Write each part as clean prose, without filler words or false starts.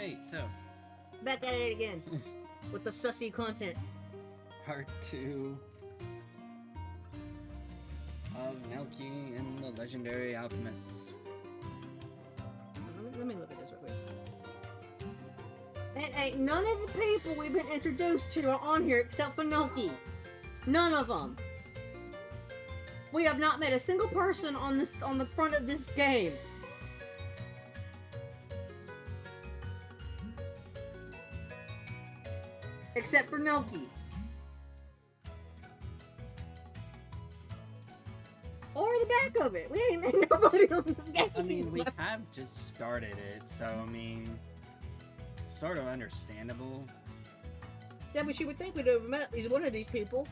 Alright, so. Back at it again. With the sussy content. Part 2 of Nelke and the Legendary Alchemists. Let me look at this real quick. And ain't none of the people we've been introduced to are on here except for Nelke. None of them. We have not met a single person on the front of this game. Except for Nelke. Or the back of it. We ain't met nobody on this game. I mean, we have just started it, so I mean, sort of understandable. Yeah, but you would think we'd have met at least one of these people,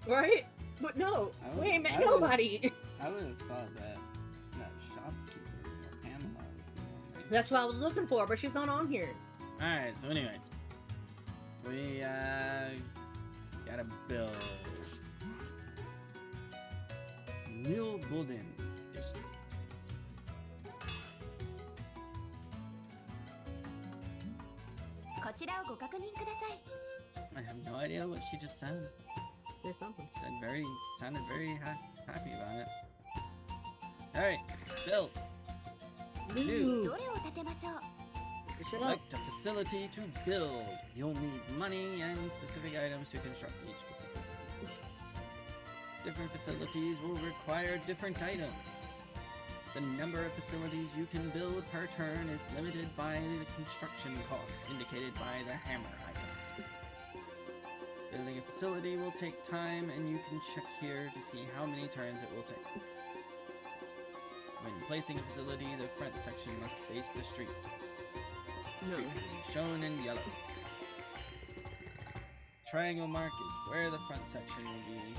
right? But no, we ain't met nobody. I would have thought that shopkeeper, Pamela. That's what I was looking for, but she's not on here. Alright, so anyways. We, gotta build New Golden District. I have no idea what she just said. There's something. Sounded very happy about it. Alright, build. New. Select a facility to build. You'll need money and specific items to construct each facility. Different facilities will require different items. The number of facilities you can build per turn is limited by the construction cost indicated by the hammer item. Building a facility will take time, and you can check here to see how many turns it will take. When placing a facility, the front section must face the street. No. Shown in yellow. Triangle mark is where the front section will be.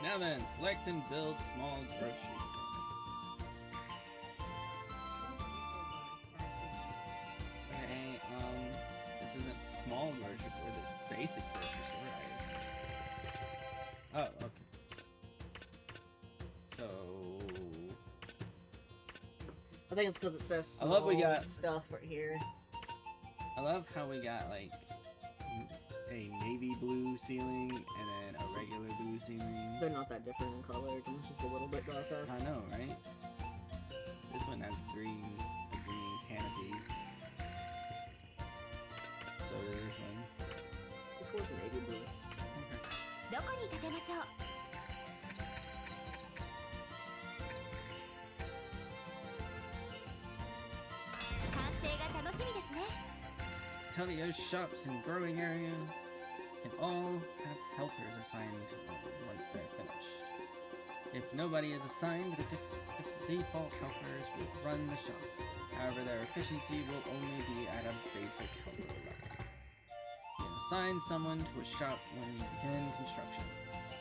Now then, select and build small grocery store. Okay, this isn't small grocery store, this basic grocery store, I guess. Oh, okay. So... I think it's because it says small I love we got stuff right here. I love how we got like a navy blue ceiling and then a regular blue ceiling. They're not that different in color. It's just a little bit darker. I know, right? This one has a green canopy. So does this one. This one's navy blue. Okay. Telio's shops and growing areas can all have helpers assigned to them once they're finished. If nobody is assigned, the default helpers will run the shop. However, their efficiency will only be at a basic helper level. You can assign someone to a shop when you begin construction.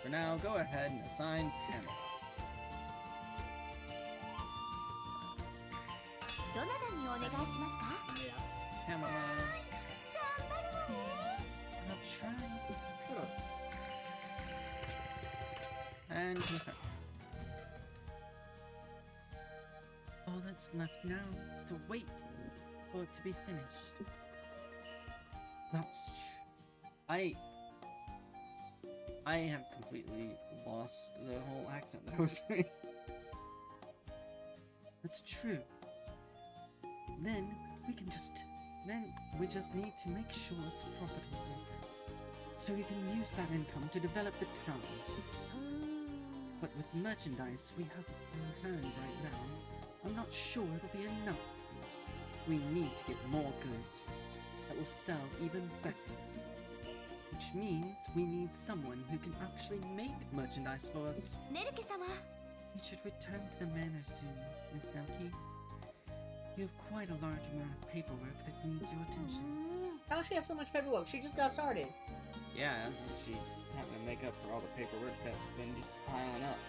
For now, go ahead and assign Pamela. Pamela. I'll try. Shut up. And confirm. All that's left now is to wait for it to be finished. That's true. I have completely lost the whole accent that I was doing. That's true. Then we just need to make sure it's profitable, so we can use that income to develop the town. But with merchandise we have on hand right now, I'm not sure it'll be enough. We need to get more goods that will sell even better. Which means we need someone who can actually make merchandise for us. Nelke-sama. We should return to the manor soon, Miss Nelke. You have quite a large amount of paperwork that needs your attention. How does she have so much paperwork? She just got started. Yeah, she's having to make up for all the paperwork that's been just piling up.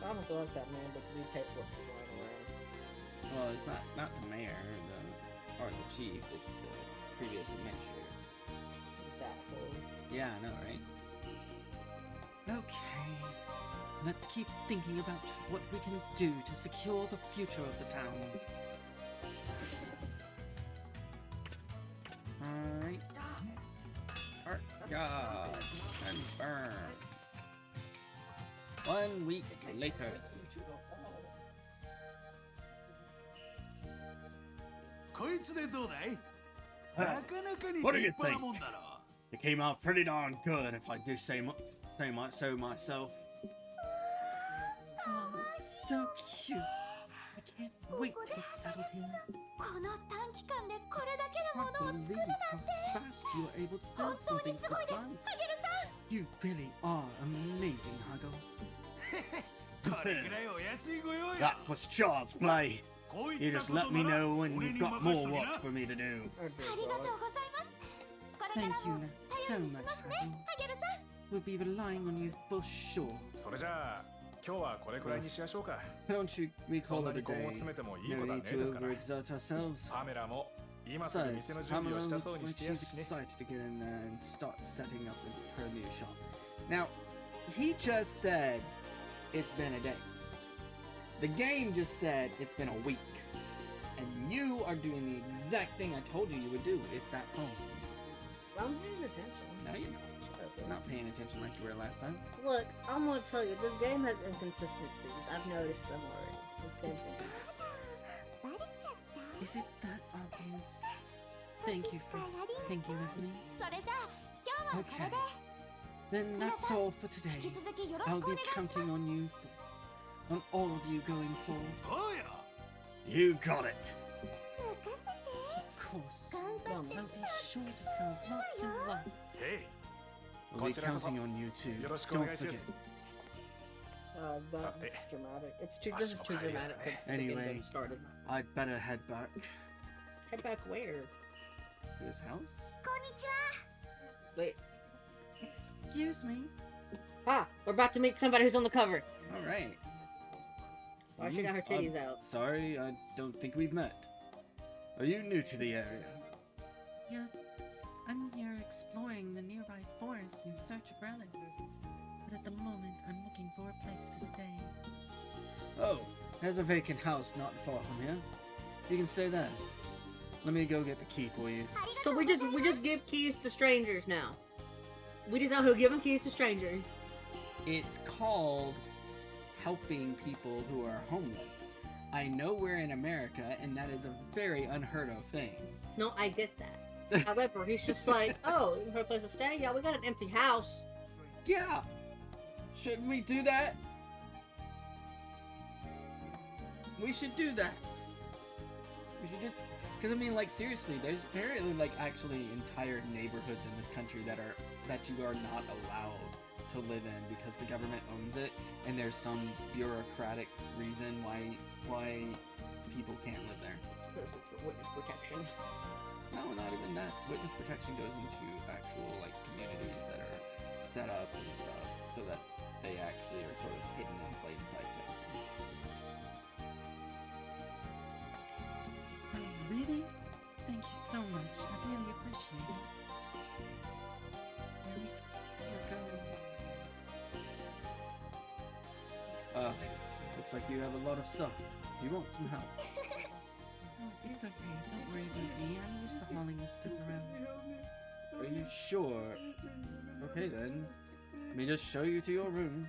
I don't feel like that, man, but to do paperwork is flying around. Well, it's not the mayor or the chief, it's the previous administrator. That fool. Yeah, I know, right? Okay. let's keep thinking about what we can do to secure the future of the town. Alright. Art God and burn. 1 week later. What do you think? It came out pretty darn good, if I do say so myself. Oh, it's so cute. I can't wait to get settled here. I can't believe how fast you were able to build something this nice. You really are amazing, Huggle. That was child's play. You just let me know when you've got more work for me to do. Thank you so much, Huggle. We'll be relying on you for sure. Don't you recall it a day? No need to overexert ourselves. Besides, Pamela looks like she's excited to get in there and start setting up her new shop. Now, he just said it's been a day. The game just said it's been a week. And you are doing the exact thing I told you would do if that phone. I'm paying attention. No, you're not. You're not paying attention like you were last time. Look, I'm gonna tell you, this game has inconsistencies. I've noticed them already. This game's inconsistent. Is it that obvious? Thank you for thinking of me. Okay. Then that's all for today. I'll be counting on you, on all of you going forward. You got it. Of course. I'll be sure to sell lots and lots. We'll be counting on you too. Don't forget. That's dramatic. This is too dramatic. Anyway, I'd better head back. Head back where? To his house? Wait. Excuse me? Ah! We're about to meet somebody who's on the cover. Alright. Why she got her titties out? Sorry, I don't think we've met. Are you new to the area? Yeah. I'm here exploring the nearby forest in search of relics. But at the moment, I'm looking for a place to stay. Oh, there's a vacant house not far from here. You can stay there. Let me go get the key for you. So we just give keys to strangers now. We just know who give them keys to strangers. It's called helping people who are homeless. I know we're in America, and that is a very unheard of thing. No, I get that. However, he's just like, oh, you have a place to stay? Yeah, we got an empty house. Yeah. Shouldn't we do that? We should do that. We should just... Because, I mean, like, seriously, there's apparently, like, actually entire neighborhoods in this country that you are not allowed to live in because the government owns it, and there's some bureaucratic reason why people can't live there. It's because it's for witness protection. No, not even that. Witness protection goes into actual, like, communities that are set up and stuff, so that they actually are sort of hidden in plain sight. Oh, really? Thank you so much. I really appreciate it. Where we're going. Looks like you have a lot of stuff. You want some help? Oh, it's okay. Don't worry about me. I'm used to hauling this stuff around. Are you sure? Okay then. Let me just show you to your room.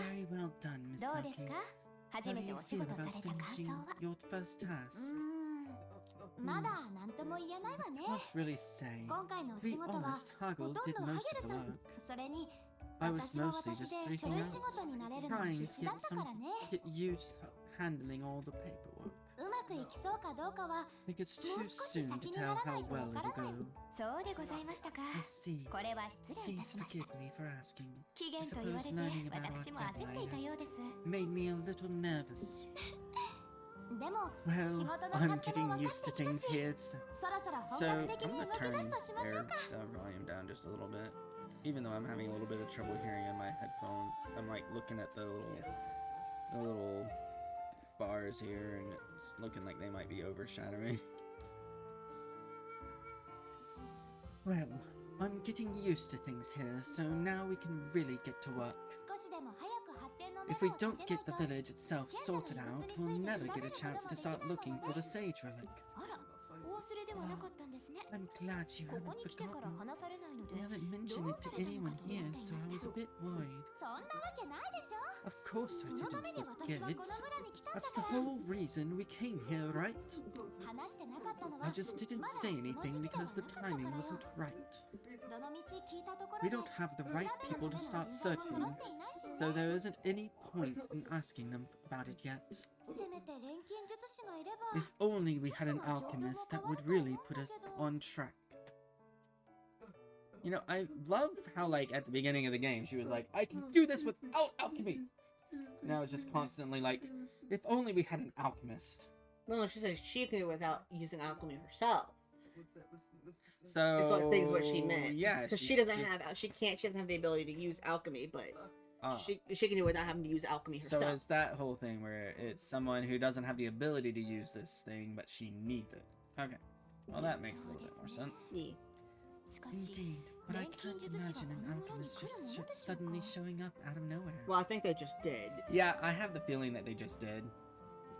Very well done, Miss Nelke. How do you feel about finishing your first task? Can't really say. To be honest, Haggle did most of the work. I was mostly just taking notes, trying to get used to handling all the paperwork. I think it's too soon to tell how well it'll go. I see. Please forgive me for asking. I suppose learning about our deadline made me a little nervous. Well, I'm getting used to things here, so I'm gonna turn their volume down just a little bit. Even though I'm having a little bit of trouble hearing in my headphones, I'm like looking at the little bars here, and it's looking like they might be overshadowing. Well, I'm getting used to things here, so now we can really get to work. If we don't get the village itself sorted out, we'll never get a chance to start looking for the sage relic. I'm glad you haven't forgotten. I haven't mentioned it to anyone here, so I was a bit worried. Of course I didn't forget. That's the whole reason we came here, right? I just didn't say anything because the timing wasn't right. We don't have the right people to start searching, so there isn't any point in asking them about it yet. If only we had an alchemist that would really put us on track. You know, I love how, like, at the beginning of the game, she was like, I can do this without alchemy! Now it's just constantly like, if only we had an alchemist. No, she says she can do it without using alchemy herself. So... Is what she meant. Yeah. Because she doesn't have the ability to use alchemy, but she can do it without having to use alchemy herself. So it's that whole thing where it's someone who doesn't have the ability to use this thing, but she needs it. Okay. Well, that makes a little bit more sense. Yeah. Indeed, but I can't imagine an alchemist just suddenly showing up out of nowhere. Well, I think they just did. Yeah, I have the feeling that they just did.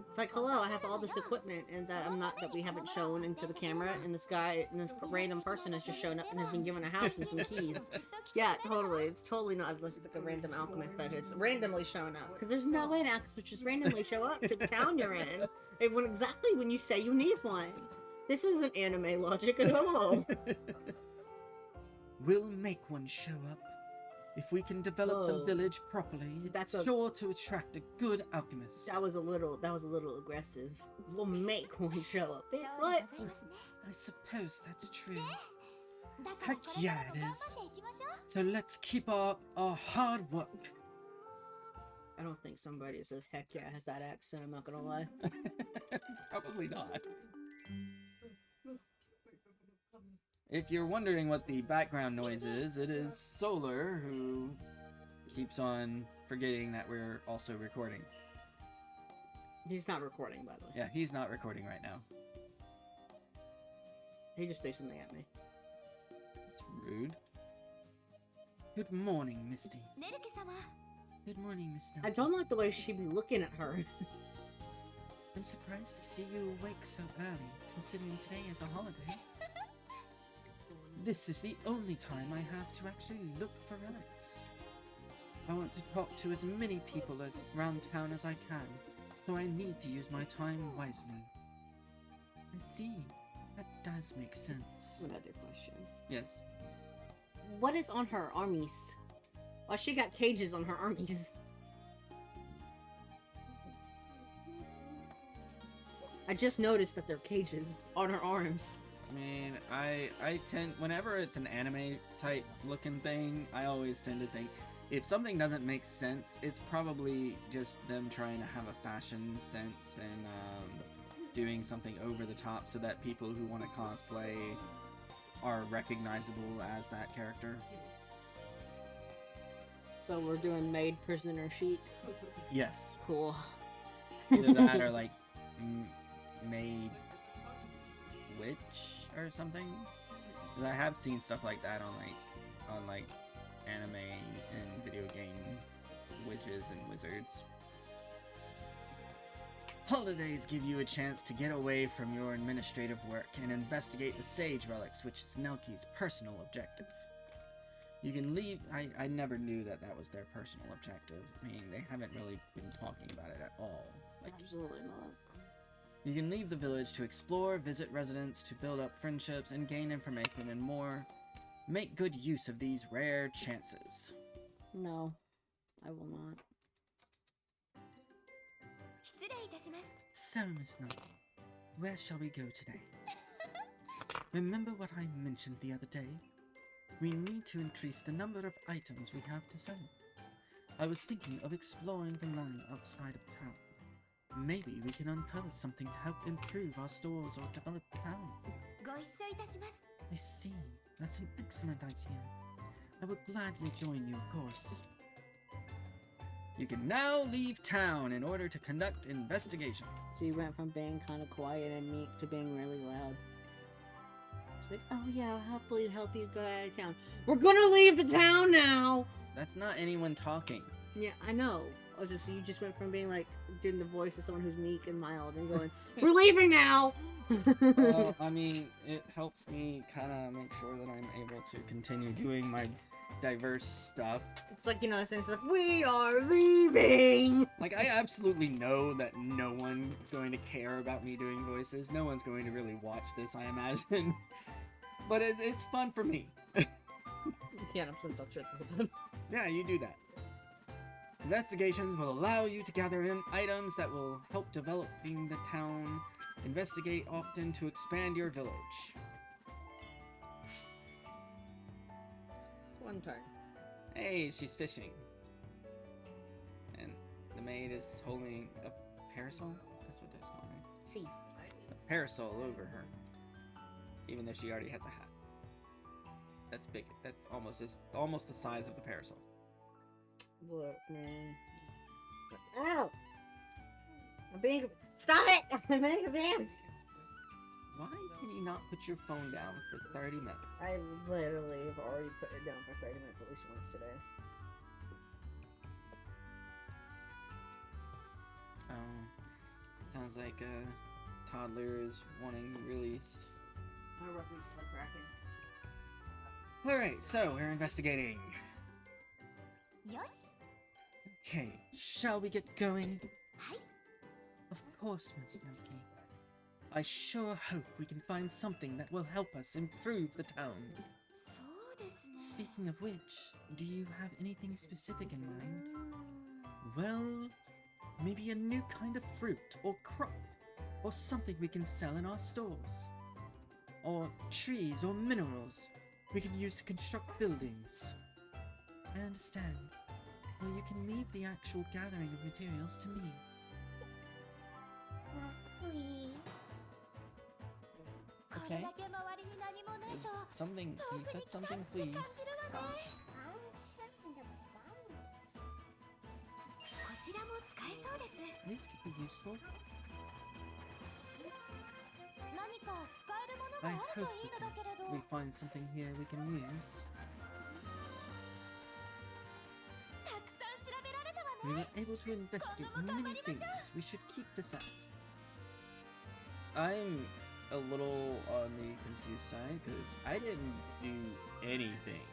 It's like, hello, I have all this equipment, and that we haven't shown into the camera, and this guy, and this random person has just shown up and has been given a house and some keys. Yeah, totally. It's totally not like a random alchemist that has randomly shown up. Because there's no way an alchemist would just randomly show up to the town you're in. Exactly when you say you need one. This isn't anime logic at all. We'll make one show up. If we can develop the village properly, it's sure to attract a good alchemist. That was a little aggressive. We'll make one show up. What? I suppose that's true. Heck yeah, it is. So let's keep our hard work. I don't think somebody that says heck yeah has that accent, I'm not gonna lie. Probably not. If you're wondering what the background noise is, it is Solar, who keeps on forgetting that we're also recording. He's not recording, by the way. Yeah, he's not recording right now. He just threw something at me. It's rude. Good morning, Misty. Good morning, Miss Nelke. I don't like the way she be looking at her. I'm surprised to see you awake so early, considering today is a holiday. This is the only time I have to actually look for relics. I want to talk to as many people around town as I can, so I need to use my time wisely. I see. That does make sense. Another question. Yes. What is on her armies? Oh, she got cages on her armies. I just noticed that there are cages on her arms. I mean, I tend, whenever it's an anime type looking thing, I always tend to think, if something doesn't make sense, it's probably just them trying to have a fashion sense and doing something over the top so that people who want to cosplay are recognizable as that character. So we're doing maid prisoner chic? Yes. Cool. Either that or like maid witch or something. Because I have seen stuff like that on like anime and video game witches and wizards. Holidays give you a chance to get away from your administrative work and investigate the sage relics, which is Nelke's personal objective. You can leave. I never knew that was their personal objective. I mean, they haven't really been talking about it at all. Like, absolutely not. You can leave the village to explore, visit residents, to build up friendships, and gain information and more. Make good use of these rare chances. No, I will not. So, Miss Nelke, where shall we go today? Remember what I mentioned the other day? We need to increase the number of items we have to sell. I was thinking of exploring the land outside of town. Maybe we can uncover something to help improve our stores or develop the town. I see. That's an excellent idea. I would gladly join you, of course. You can now leave town in order to conduct investigations. So you went from being kind of quiet and meek to being really loud. Like, oh yeah, I'll happily help you go out of town. We're gonna leave the town now! That's not anyone talking. Yeah, I know. You just went from being like doing the voice of someone who's meek and mild and going, "We're leaving now." Well, I mean, it helps me kind of make sure that I'm able to continue doing my diverse stuff. It's like, it's like, we are leaving. Like, I absolutely know that no one is going to care about me doing voices. No one's going to really watch this, I imagine. But it's fun for me. Yeah, I'm just gonna talk shit the whole time. Yeah, you do that. Investigations will allow you to gather in items that will help developing the town. Investigate often to expand your village. One turn. Hey, she's fishing. And the maid is holding a parasol? That's what that's called, right? See. A parasol over her. Even though she already has a hat. That's big. That's almost the size of the parasol. Look, man. Ow! Stop it! I'm being advanced! Why can you not put your phone down for 30 minutes? I literally have already put it down for 30 minutes at least once today. Sounds like a toddler is wanting released. My reference is like cracking. Alright, so we're investigating. Yes. Okay, shall we get going? Of course, Miss Nelke. I sure hope we can find something that will help us improve the town. Speaking of which, do you have anything specific in mind? Well, maybe a new kind of fruit or crop, or something we can sell in our stores. Or trees or minerals we can use to construct buildings. I understand. Well, you can leave the actual gathering of materials to me. Please. Okay. Something, he said something, please. This could be useful. I hope we find something here we can use. We were able to investigate many things. We should keep this up. I'm a little on the confused side because I didn't do anything.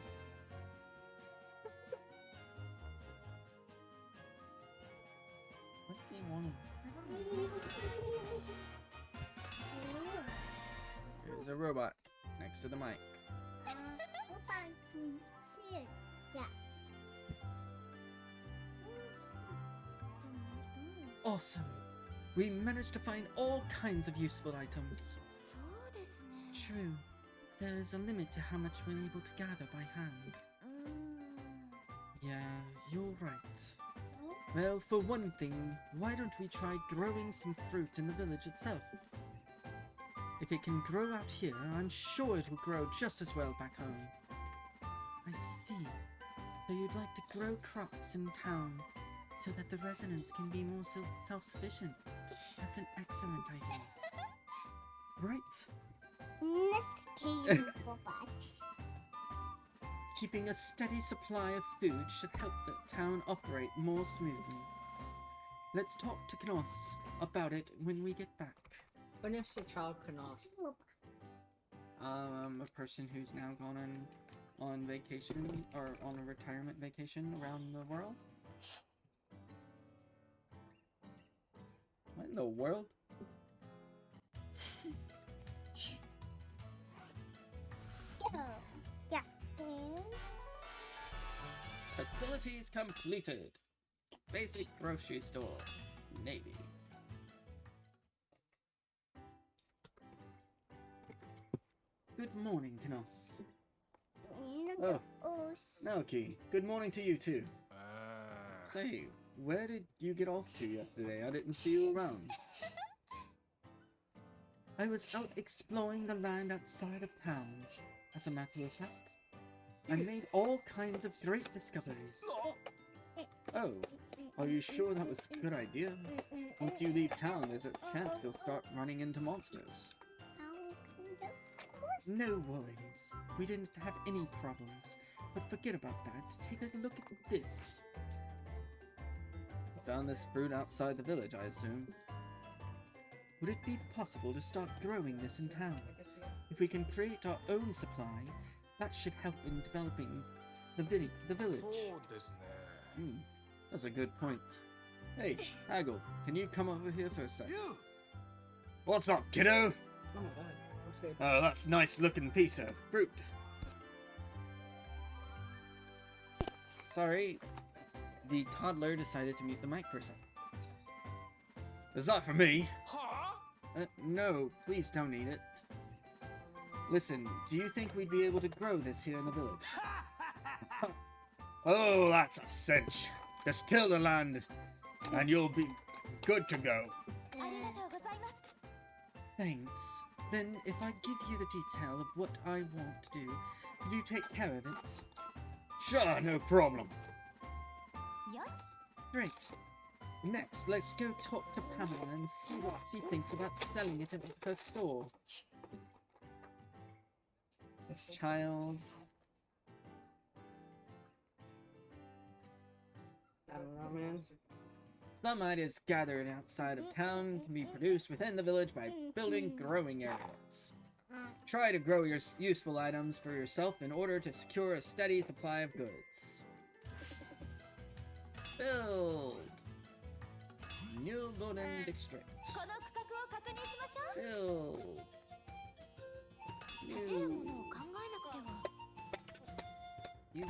What do you want? There's a robot next to the mic. Awesome! We managed to find all kinds of useful items. True, there is a limit to how much we're able to gather by hand. Yeah, you're right. Well, for one thing, why don't we try growing some fruit in the village itself? If it can grow out here, I'm sure it will grow just as well back home. I see. So you'd like to grow crops in town so that the residents can be more self-sufficient. That's an excellent idea. Right. Keeping a steady supply of food should help the town operate more smoothly. Let's talk to Knoss about it when we get back. When is the child Knoss? A person who's now gone on vacation, or on a retirement vacation around the world. What in the world? Facilities completed. Basic grocery store. Navy. Good morning, Knoss. Oh, Nelke. Good morning to you too. Say, where did you get off to yesterday? I didn't see you around. I was out exploring the land outside of town. As a matter of fact, I made all kinds of great discoveries. Oh, are you sure that was a good idea? Once you leave town, there's a chance you'll start running into monsters. No worries. We didn't have any problems. But forget about that. Take a look at this. You found this fruit outside the village, I assume. Would it be possible to start growing this in town? If we can create our own supply, that should help in developing the village. That's a good point. Hey, Haggle, can you come over here for a sec? What's up, kiddo? Oh my god, I'm scared. Oh, that's a nice looking piece of fruit. Sorry, the toddler decided to mute the mic for a sec. Is that for me? No, please don't eat it. Listen, do you think we'd be able to grow this here in the village? Oh, that's a cinch. Just till the land, and you'll be good to go. Thanks. Then, if I give you the detail of what I want to do, will you take care of it? Sure, no problem. Great. Next, let's go talk to Pamela and see what she thinks about selling it at her store. This child... I don't know, man. Some ideas gathered outside of town can be produced within the village by building growing areas. Try to grow your useful items for yourself in order to secure a steady supply of goods. Build! New Golden District. Build! New... You.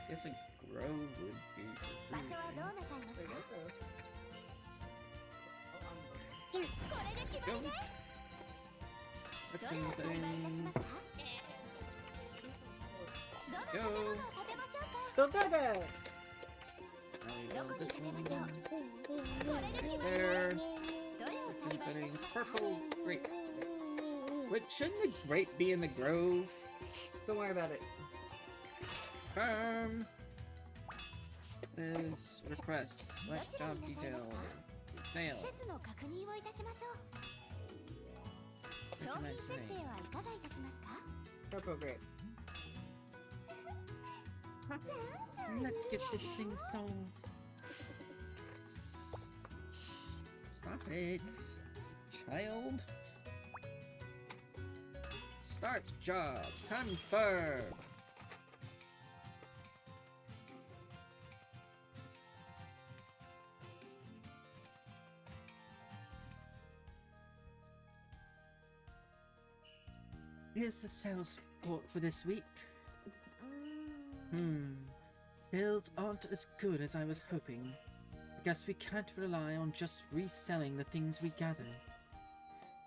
Guess a grove would be for food, right? Go! That's something. Go! Go, go, go! This one. There. Different settings. Purple grape. Wait, shouldn't the grape be in the grove? Don't worry about it. Confirm. Is request. Select job detail. Sale. Such a nice name. Purple grape. Let's get this thing sold. Stop it, child. Start job. Confirm. Here's the sales report for this week. Sales aren't as good as I was hoping. I guess we can't rely on just reselling the things we gather.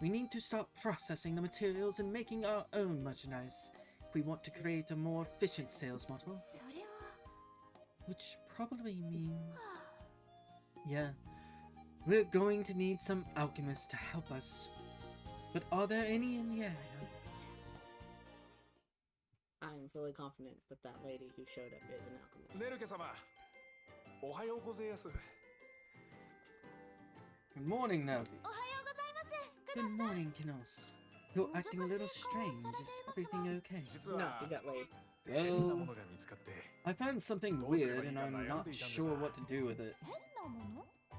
We need to start processing the materials and making our own merchandise if we want to create a more efficient sales model. Which probably means... Yeah, we're going to need some alchemists to help us. But are there any in the area? I'm fully confident that that lady who showed up is an alchemist. Nelke-sama, ohayo gozaimasu. Good morning, Nelke. Good morning, Kinos. You're acting a little strange. Is everything okay? No, he got laid. Well, I found something weird and I'm not sure what to do with it.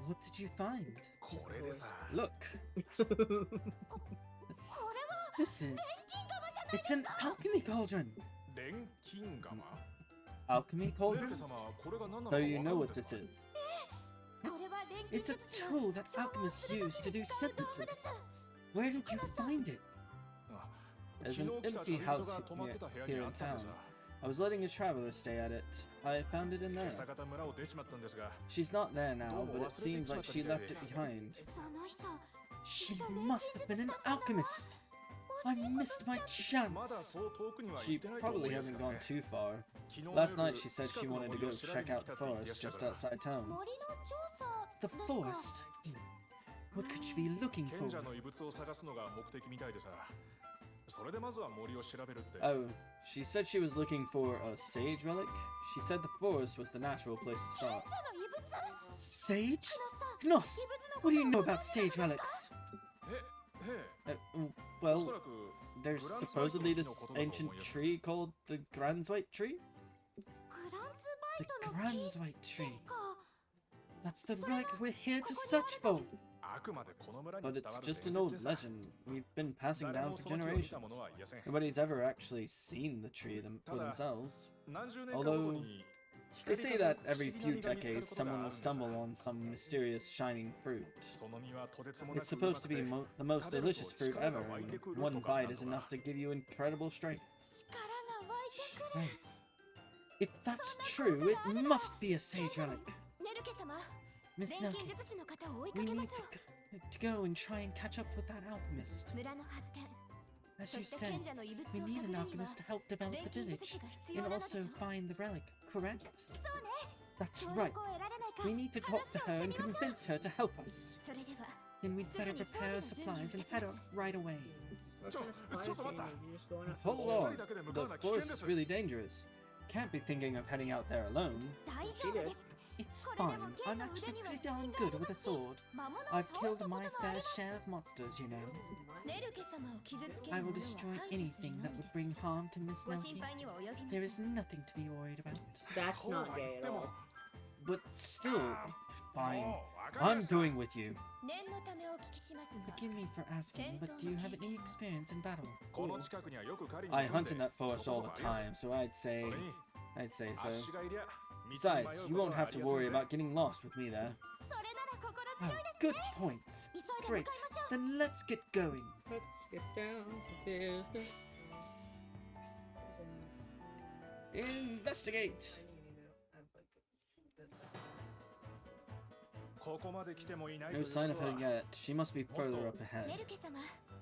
What did you find? Look. This is... It's an alchemy cauldron! Alchemy cauldron? So you know what this is. It's a tool that alchemists use to do synthesis. Where did you find it? There's an empty house here in town. I was letting a traveler stay at it. I found it in there. She's not there now, but it seems like she left it behind. She must have been an alchemist! I missed my chance! She probably hasn't gone too far. Last night she said she wanted to go check out the forest just outside town. The forest? What could she be looking for? それでまずは森を調べるって。 Oh, she said she was looking for a sage relic. She said the forest was the natural place to start. Sage? Gnos, what do you know about sage relics? へえ、 お Well, そらく there's supposedly this ancient tree called the Granswhite tree. The Granswhite tree. That's the relic we're here to search for. あくまでこの村に But 伝わ it's る just 伝 an 説 old です。 legend we've been passing 誰 down も for その木を見た generations. 者はいやせん。 Nobody's ever actually seen the tree for themselves. 何十年かごと Although に they 光 say り輝 that く不思 every 議な few 実が見つかる decades ことが someone ある will んです。 stumble on some mysterious shining fruit. その実はとてつもなく It's うま supposed く to て be the most 食べると delicious fruit 力 ever, が湧いて and くる one とか bite なん is とか。 enough to give you incredible strength. 力が湧いてくる。 Right. If that's true, it must be a sage relic. ネルケ様、 Miss 錬 Nelke, 金術師の方を追いか we けま need しょ to go and try and catch up with that alchemist. う。村の発展、 As そ you して said, 賢者の遺物を we 探る need に an は alchemist to help develop 錬 the 金術 village 師が必要 and なのでし also ょう。 find the relic, correct? そうね。 That's 協 right. 力を得られないか We need to talk 話 to を her して and みましょう。 convince her to help us. それでは、 Then we'd better Suddenly, prepare our suddenly, supplies and Junior head off right away. What Chop, kind of supplies chop, do you what need? You're just going out. Hold Oh, on. study that The could be forest is dangerous. really dangerous. Can't be thinking of heading out there alone. 大丈夫です。 It's これで fine. も I'm 剣の actually 腕には pretty 自信 darn があ good り with ま a すし、 sword. 魔物を I've 倒し killed たことも my あ fair ります。 share of monsters, you know. ネルケ様を傷つけ I る will ものは destroy 排除する anything の that み would です。 bring harm to Miss ご心 Nelke. 配には及びま There せ is ん。 nothing to be worried about. That's そうは not 言 gay っ at て all. も But still, fine. もうわかり I'm ました。 going with you. 念のためお聞きしますが、 Forgive me for asking, but do you have any experience in battle? この近くにはよく狩りに I 行くん hunt で in that forest そこ all そ the こあります。 time, so I'd say それに so. 足がいりゃ道に迷う Besides, こ you と won't は have あ to りませ worry ん。 about getting lost with me there. それなら心 Oh, 強いです good ね。 points. 急いで向 Great. かいましょう。 Then let's get going. Let's get down to business. Investigate. ここまで来てもいないとい No うこ sign と of は her yet. She must be further up ネ ahead. ルケ様、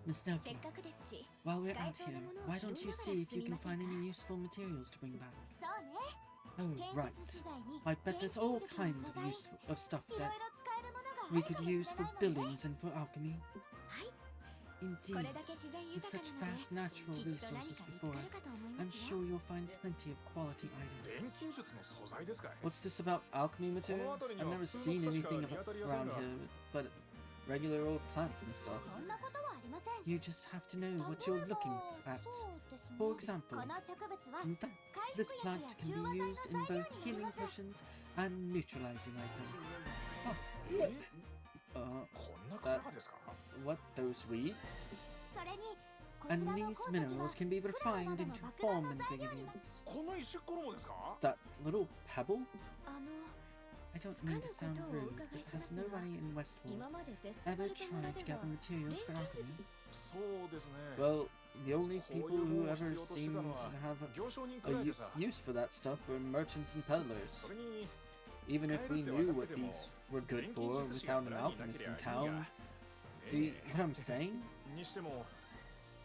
Miss せ Nelke, っかくですし、 while we're 使え out そうな here, ものを why 拾い don't you ながら see if 進 you み can ません find か。 any useful materials to bring back? そうね。 Oh, 建 right. 設資材に I bet 錬 there's 金 all 術の kinds 素 of 材、い of stuff ろいろ that 使えるものがあ we るか could もしれ use な for いのでね。 buildings and for alchemy. はい。こ Indeed, れだけ自然 with 豊か such なので、 vast natural きっと何 resources か見つ before かる us, かと思いま I'm す sure よ。 you'll find plenty of quality 錬 items. 金術の素材ですかい。 What's this about alchemy materials? I've never seen anything around here but regular old plants and stuff. そんなことはありません。 You just have to know 例 what え you're ば looking at. そうですね。 For こ example, の植物は in fact, 回 this 復薬 plant や can 中和 be 剤の used 材 in 料 both になり healing ます potions and neutralizing items. え Uh, こんな草がですか。 what, those weeds? それにこ And ちらの these 鉱石は minerals can be フラーな refined どの into 爆弾 bomb の材料になる。 ingredients. この石ころもですか。 That little pebble? あの I don't mean to sound rude, but has nobody in 今 Westward までフェスティバ ever ルと村 tried で to は gather materials for 錬 alchemy? 金術 そうですね。 Well, the only people who ever こういうものを必要として seemed た to のは have 行商人 a くらいでさ。 use for that stuff were merchants and peddlers. それに Even if we 使えるって分 knew かっ what てても these were good 錬 for 金術師が without an 村にいな alchemist けりゃ in 意味 town. が。 See what I'm saying? にしても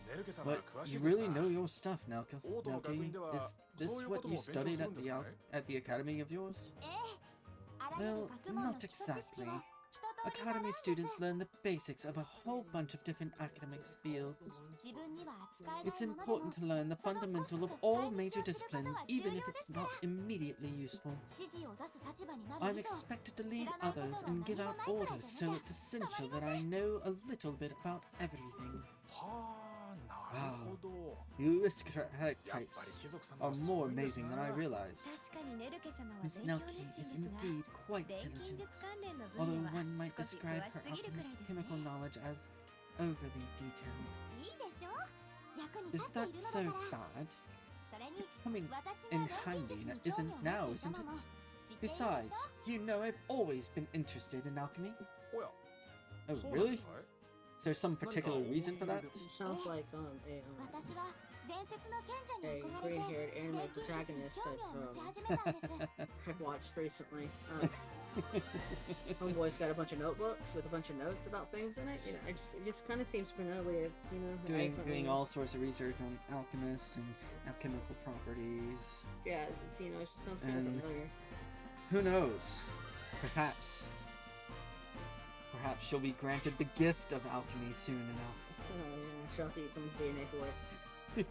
ネルケさんは But 詳し you いです really な。 know your stuff, Nelke. 王道学院では Is そう this いうこ what と you も勉強 studied する at んで the すかね。 at the academy of yours? ええあらゆる Well, 学問の not 基礎知識 exactly. は一通り習うん Academy です students learn the basics of a whole bunch of different academic fields. 自分には扱えない It's ものでも important to learn the その fundamental of コース all で使 major い道をすること disciplines, は重 even 要 if で it's すか not ら immediately useful. 指示を出す立場になる I'm 以上 expected to lead 知らないこと others は and give 何 out もないくらい orders, じゃ so な it's きゃ essential 伝わ that りません。 I know a little bit about everything. はあ、なるほど。 You aristocratic やっぱり types 貴族様 are はす more ごいんです amazing な。 than I realized. 確かにネルケ様は Miss 勉強 Nelke 熱 is 心ですが indeed quite 錬金 diligent, 術関連の although 分野は one might 少し describe 詳 her しすぎるくらいですね。 chemical knowledge as overly detailed. いいでしょ役に Is 立ってい that る so のだから。 bad? それに Coming 私 in が錬金 handy 術に isn't 興味を now, 持っていた isn't のも it? 知っているでし Besides, ょ you know I've always been interested in alchemy. おや、 Oh, そうなんで really? すかい。 Is there some particular reason for that? Sounds like私は伝説の賢者 a に憧れて green-haired 錬 anime 金術に protagonist 興味を持ち I've, 始めたんです I've watched recently. Homeboy's got a bunch of notebooks with a bunch of notes about things in it. You know, it just kind of seems familiar. You know, Doing all sorts of research on alchemists and alchemical properties. Yeah, you know, it just sounds kind of And- familiar. Who knows? Perhaps she'll be granted the gift of alchemy soon enough. She'll have to eat someone's DNA for it.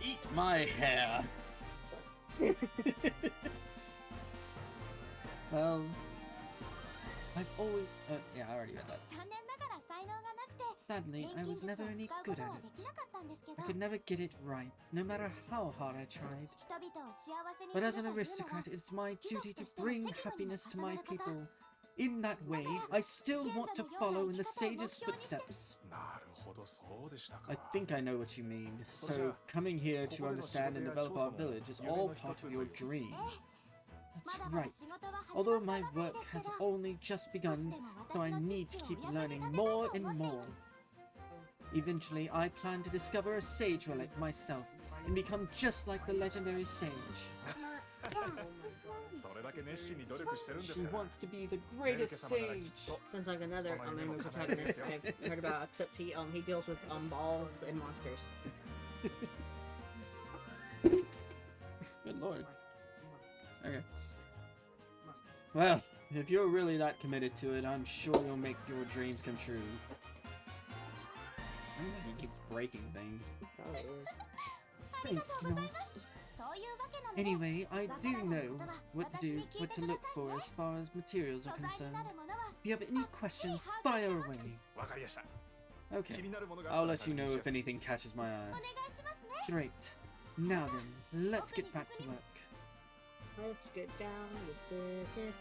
Eat my hair! Well, I've always... yeah, I already read that. 残念ながら才能がなくて Sadly, 錬 I 金 was 術 never を any 使うこ good と at はで it. きなかったんですけど I could never get it right, no matter how hard I tried. 人々を幸せに But す as る an というのが aristocrat, it's my 貴族 duty と to しての bring 責務にも happiness to 重な my る方 people. In that way, I still want to follow in the sage's footsteps. なるほど、そうでしたか。 I think I know what you mean. So, coming here to understand and develop our village is all part of your dream. ま That's だまだ right. 仕事は始 Although ま my ったばか work りです has けど only just begun, so I need to keep learning more and more. Eventually, I plan to discover a sage relic myself and become just like the legendary sage. それだけ熱心に努力してるんです She から wants to be the ネルケ greatest 様ならきっ sage. と Sounds like another anime protagonist I've heard about, except he deals with balls and monsters. Good lord. Okay. Well, if you're really that committed to it, I'm sure you'll make your dreams come true. I don't think he keeps breaking things. Probably is. Thanks, Knos. そういうわけなので Anyway, I do know what to look for as far as materials 素 are 材に concerned. なるものは If you have any questions, fire away. わかりました。 Okay, 気になるものがあ I'll ったら let you know 確認し if ます anything catches my お eye. 願いしますね Great. Now then, let's get back to work. Let's get down with business.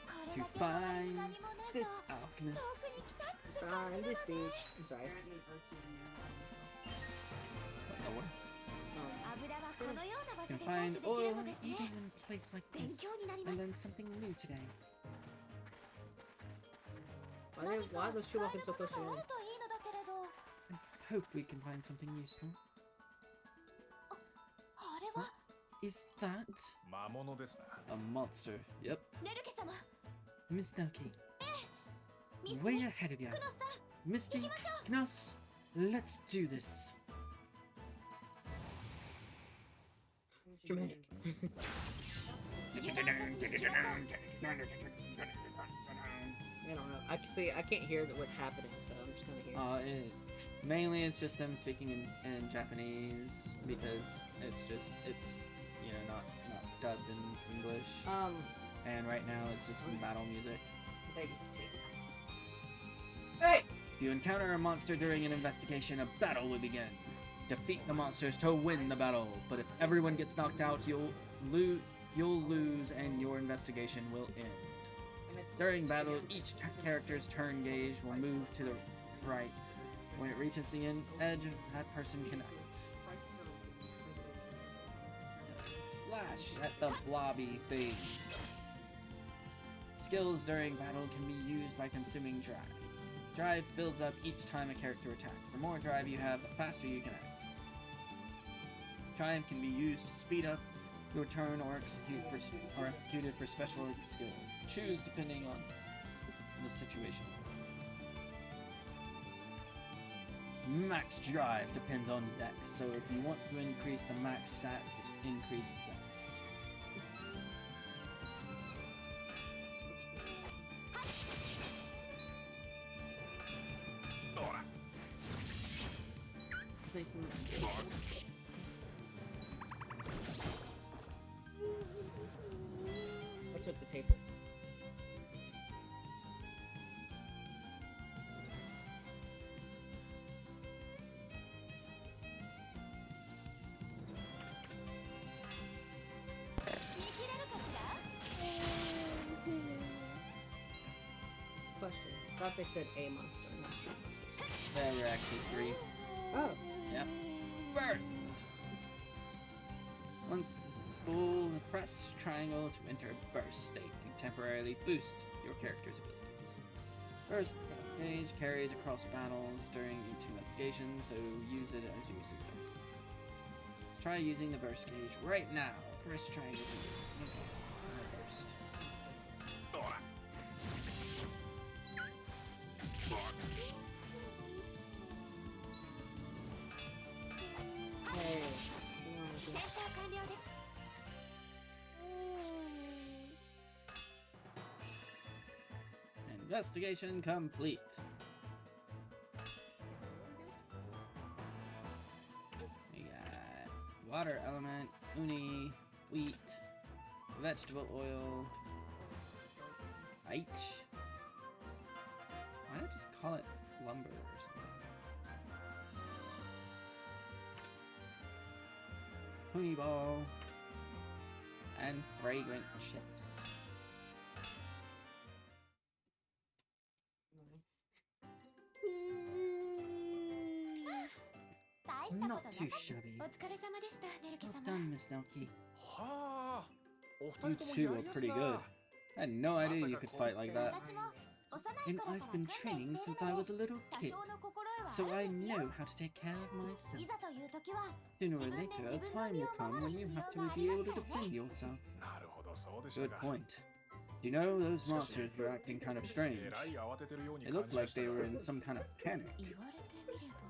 これ To だけ周りに find 何もねえ this と alchemist. 遠くに来たって感 Find じる this わね beach. I'm sorry. What? 油はこのような場 Can 所で採 find 取でき oil るのです even ね in a place like 勉 this. 強になりま I す learned something new today. Why are those two walking so close 使える together? ものがあるといいのだけれど I hope we can find something useful. あれは Is that 魔物ですな。 a monster? Yep. ネルケ様 Miss Nelke, ミステ way ィ ahead of you. クノスさん Misty, Knos, let's do this. Dramatic. I don't know. I can see. I can't hear what's happening, so I'm just gonna hear. Mainly it's just them speaking in Japanese because it's not dubbed in English. And right now it's just some battle music. Hey! If you encounter a monster during an investigation, a battle will begin. Defeat the monsters to win the battle, but if everyone gets knocked out, you'll lose and your investigation will end. During battle, each character's turn gauge will move to the right. When it reaches the edge, that person can act. Flash at the blobby thing. Skills during battle can be used by consuming drive. Drive builds up each time a character attacks. The more drive you have, the faster you can act. Drive can be used to speed up your turn or execute it for special skills. Choose depending on the situation. Max drive depends on dex, so if you want to increase the max stat, increase dex. I took the table. Question. I thought they said a monster, not two monsters. There were actually 3. Oh. Yep. Burn! Once this is full, press triangle to enter a burst state and temporarily boost your character's abilities. Burst gauge carries across battles during each investigation, so use it as you see them. Let's try using the burst gauge right now. Press triangle to burst. Hey. センター完了です Investigation complete. water element, uni, wheat, vegetable oil, H. Why don't I just call it lumber or something? Honey ball and fragrant chips. Not too shabby. お疲れ様でしたネルケ Well 様 done, Miss Nelke. はあ、お You 二人とも two や are りやす pretty な。 good. I had no idea you could fight like that. 私も幼い And 頃 I've から been 訓練 training してい since る I の was a little で多 kid, 少の心得は so あ I るんですよ know how to take care of myself. いざという時は Sooner or 自分で later, 自 a 分の time 身 will を come 守る when you 必 have 要 to があ be りま able す to からね defend yourself. なるほど、そうでした Good か。 point. Do you know those monsters were acting kind of え strange? らい慌ててるように It 感 looked じま like した they よ。 were in some kind of panic. 言われてみれば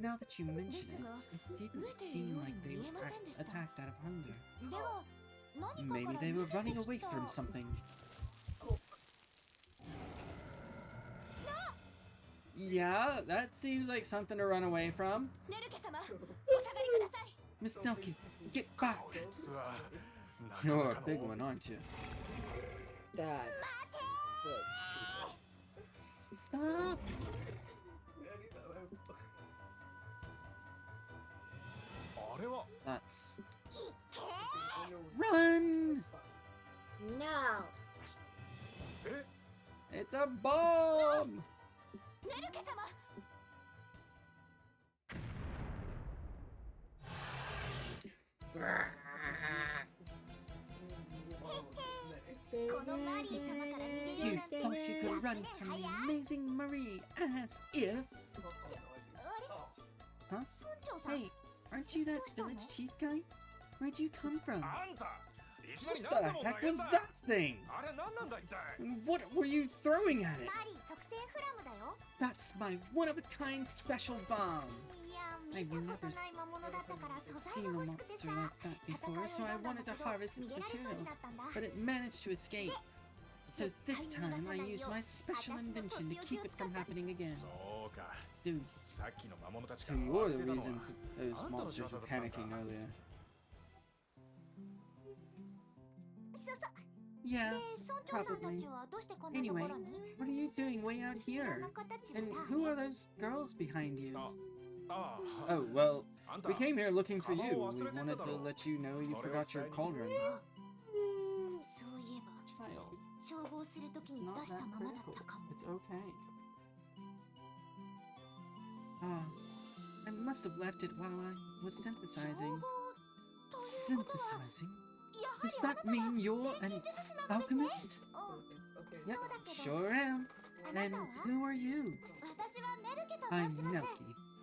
Now that you mention it, it 飢 didn't えている seem よう like に they 見え were ませんでした attacked out of hunger. では何か Maybe から they 逃 were げ running て away きた from something. Yeah, that seems like something to run away from. ネルケ様お下がりください Miss Nelke, get back! こいつはなか You're な a か big の one, aren't you? That's what Stop! That's... Run! No. え It's a bomb! ネルケ様 このマリー様から逃げよう You なんて thought you could run from the amazing Marie as if... あれ Huh? 村長さん Hey, aren't you that village chief guy? Where'd you come from? あんたいきなり What 何 the でも heck 投げん was だ that thing? あれ何なんだ一体 What were you throwing at it? マリー特製フラムだよ That's my one-of-a-kind special bomb. いや見たことない魔物だったから素材 Seen が a 欲しくて monster さ like that before, so I wanted to harvest 逃 its げられそうに materials, なったんだ but it managed to escape. So this time I used my special invention to keep it from happening again. そうか Dude, さっきの魔物たち so から you're 慌 the てたの reason は those あんたの仕業 monsters だ were ったんだ panicking earlier. そうそう Yeah, で村長さんたちはどうしてこんなとこ anyway, ろに what are you doing way out 知ら here? なかったち And だ who are those girls behind you? あ Oh, well, あんた we came here looking for you. We 忘れてただろ。 wanted to let you know you それを forgot your 伝えに。 cauldron. そういえば Child, 調合するとき it's に not 出した that ままだっ critical. たかも It's okay. Ah, I must have left it while I was 調 synthesizing. 合ということは Synthesizing? やは Does りあな that たは mean you're 錬 an 金術師なのですね alchemist? うん Yep, そうだけど sure am. あな And たは who are you? 私はネルケと I'm 申します Nelke,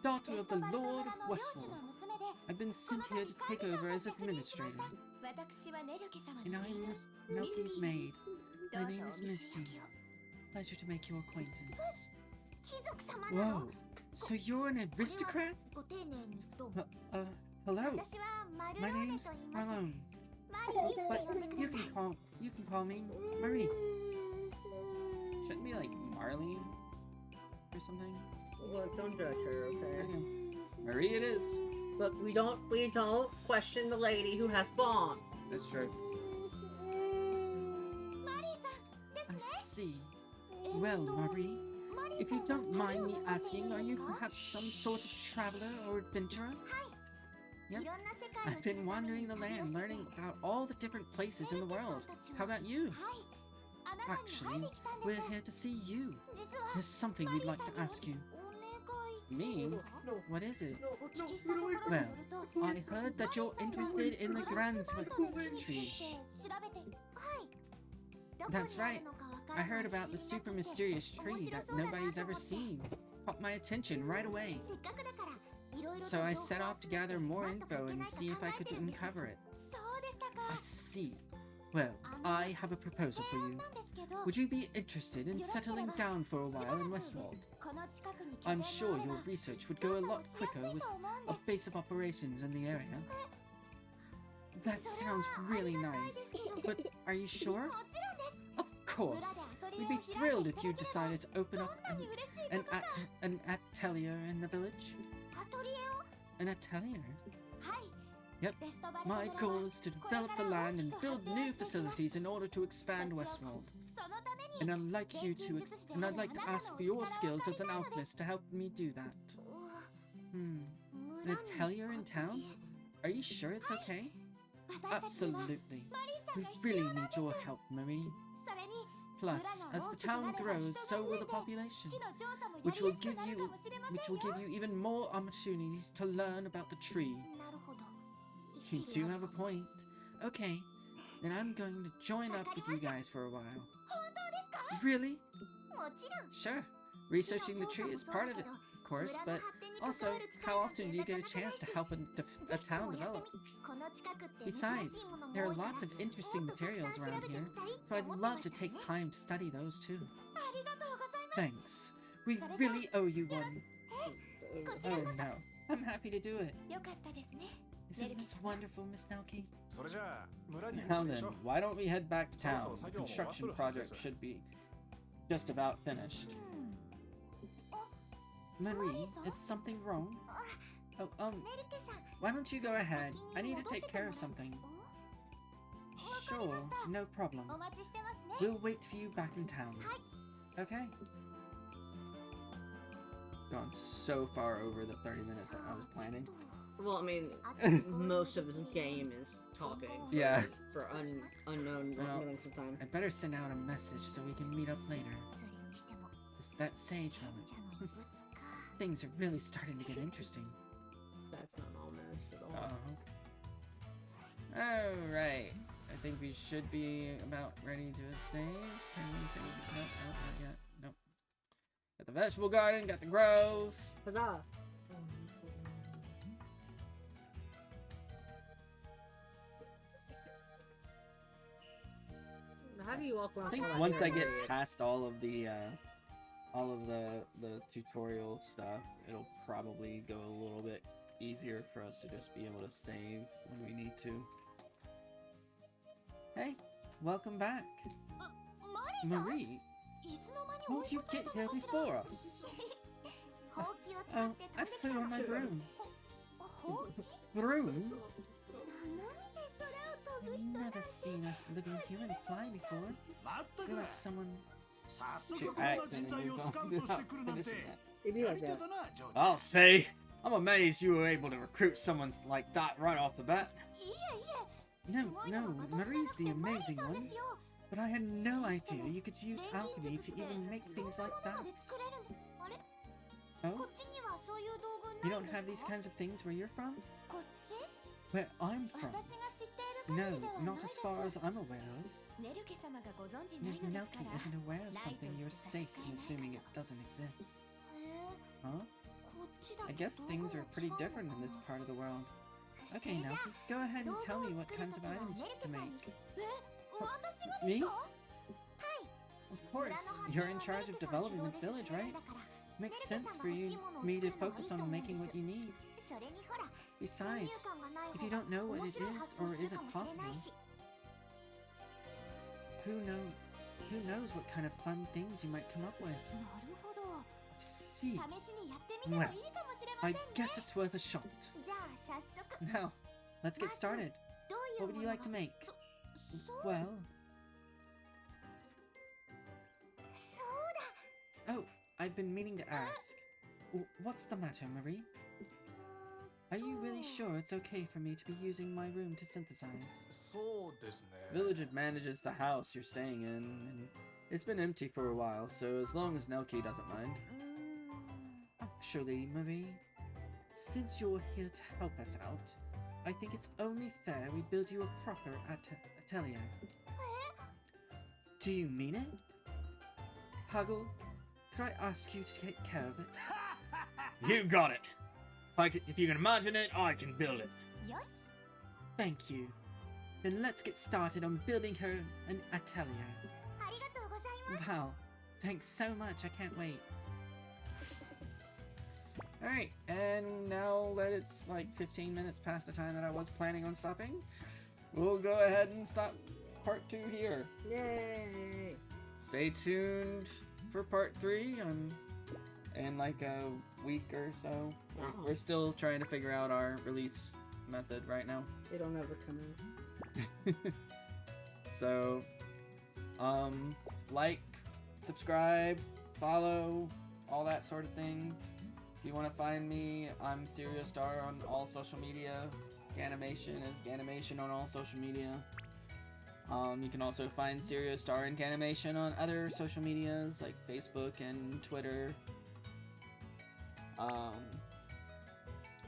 daughter ベ of ス the トバルト Lord 村 of の領主 Westfall. の娘で I've been こ sent の here 度 to 管 take 理官 over と as して赴任しまし administrator. た私はネルケ様 And の I'm メイド Miss Nelke's maid. ど My うぞ name お is 見 Misty. 開きを Pleasure to make your acquaintance. 貴族様なの Whoa, so you're an aristocrat? ご丁寧にと Hello. 私はマルロ My ーネ name's と言います Marlon. マリーって呼んで But く you ださ can い call me Marie. Shouldn't be like Marley or something. Look, don't judge her, okay? Okay. Marie it is. Look, we don't question the lady who has bomb. That's true. マリーさんです I ね see. えっ Well, と Marie, マリー if さ you ん don't は mind 旅 me をなさってい asking, る are んで you すか perhaps some sort of traveler or adventurer? い Yep. ろんな世界を I've 知る been ために wandering the 旅を land, してて learning about all the different places in the world. How about you? はいあなたに会い Actually, に来たんです we're here to see you. 実は There's something マ we'd リー like さ to んに ask you. お願い Me? ですか What is it? お聞きしたところによ Well, ると I heard that you're interested in the グランツ Grand バイトの木につ Tree. いて調べてはいどこに That's あ right. るのかわか I らない heard 不思 about the 議な super 木って mysterious 面 tree 白 that そうだな nobody's と思 ever って seen. Caught my attention right away. せっかくだからいろいろと So I 情報 set を off to 集めて gather more なんとか info いけ and ないか see if I 考え could てるんです uncover it. そうでしたか I see. Well, I have a proposal for 提案 you. なんですけど Would you be interested in settling down for a while in Westwald? この近くに拠 I'm 点 sure があれ your ば research would 調 go a 査を lot しや quicker すい with と思うんで a す base of operations in the area. That それは sounds あ really りがたいで nice. すけど But are you も sure? ちろんです Of 村 course. でアトリエ We'd を be 開いて thrilled い if た you だければ decided to open ど up んなに嬉しいこ an, とか an atelier in the village. アトリエを An atelier? はい Yep. My goal is to develop the land and build new facilities in order to expand Westworld. And I'd like to ask for your skills as an alchemist to help me do that. An atelier in town? Are you sure it's okay? Absolutely. We really need your help, Marie. Plus, as the town grows, so will the population, which will give you even more opportunities to learn about the tree. You do have a point. Okay, then I'm going to join up with you guys for a while. Really? Sure. Researching the tree is part of it, of course, but also, how often do you get a chance to help a town develop? Besides, there are lots of interesting materials around here, so I'd love to take time to study those too. Thanks. We really owe you one. Oh no, I'm happy to do it. Isn't this wonderful, Miss Nelke? それじゃあ村に Now 行くで then, しょ why don't we head back to town? The construction project should be just about finished. Marie, is something wrong? Oh, why don't you go ahead? I need to take care of something. Sure, no problem. We'll wait for you back in town. Okay. Gone so far over the 30 minutes that I was planning. Well, I mean, most of this game is talking. Yeah. For unknown Well, lengths of time. I better send out a message so we can meet up later. It's that sage moment. Things are really starting to get interesting. That's not ominous at all. Alright. I think we should be about ready to save. Can we save? Nope, not yet. Nope. Got the vegetable garden, got the grove. Huzzah! How do you walk around? I think all that once I area? get past all of the tutorial stuff, it'll probably go a little bit easier for us to just be able to save when we need to. Hey, welcome back. Marie, won't you get here before us? Oh, I flew on my broom. Broom? I've never seen a living human fly before. I feel like someone should act and then move on without finishing that. It'd be like that. I'll say, I'm amazed you were able to recruit someone like that right off the bat. No, Marie's the amazing one. But I had no idea you could use alchemy to even make things like that. Oh? You don't have these kinds of things where you're from? Where I'm from? No, not as far as I'm aware of. Nelke isn't aware of something you're safe in assuming it doesn't exist. Huh? I guess things are pretty different in this part of the world. Okay, Nelke, go ahead and tell me what kinds of items to make. Me? Of course, you're in charge of developing the village, right? Makes sense for me to focus on making what you need. Besides, if you don't know what it is or isn't possible, who knows what kind of fun things you might come up with. See, well, I guess it's worth a shot. Now, let's get started. What would you like to make? Well... Oh, I've been meaning to ask. What's the matter, Marie? Are you really sure it's okay for me to be using my room to synthesize? そうですね Village manages the house you're staying in, and it's been empty for a while, so as long as Nelke doesn't mind. Actually, Marie, since you're here to help us out, I think it's only fair we build you a proper atelier. Do you mean it? Huggle, could I ask you to take care of it? You got it! If you can imagine it, I can build it. Thank you. Then let's get started on building her an atelier. Wow, thanks so much, I can't wait. Alright, and now that it's like 15 minutes past the time that I was planning on stopping, we'll go ahead and stop part 2 here. Yay! Stay tuned for part 3 in like a week or so. We're still trying to figure out our release method right now. They don't ever come in. So, like, subscribe, follow, all that sort of thing. If you want to find me, I'm SerioStar on all social media. Ganimation is Ganimation on all social media. You can also find SerioStar and Ganimation on other social medias like Facebook and Twitter.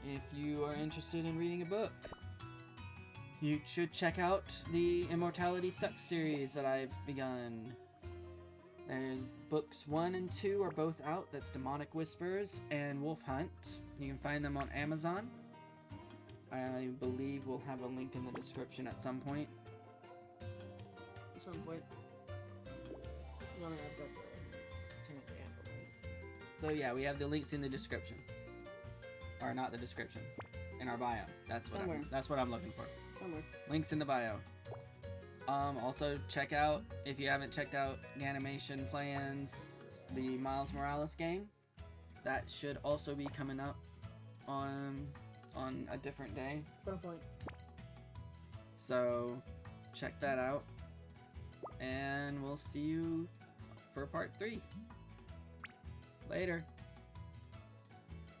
If you are interested in reading a book, you should check out the Immortality Sucks series that I've begun. There's books 1 and 2 are both out. That's Demonic Whispers and Wolf Hunt. You can find them on Amazon. I believe we'll have a link in the description at some point. At some point. You want to have technically have a link. So yeah, we have the links in the description. Or not the description. In our bio. That's what I'm looking for. Somewhere. Links in the bio. Also check out, if you haven't checked out Ganimation Plans, the Miles Morales game. That should also be coming up on a different day. Some point. So check that out. And we'll see you for part 3. Later.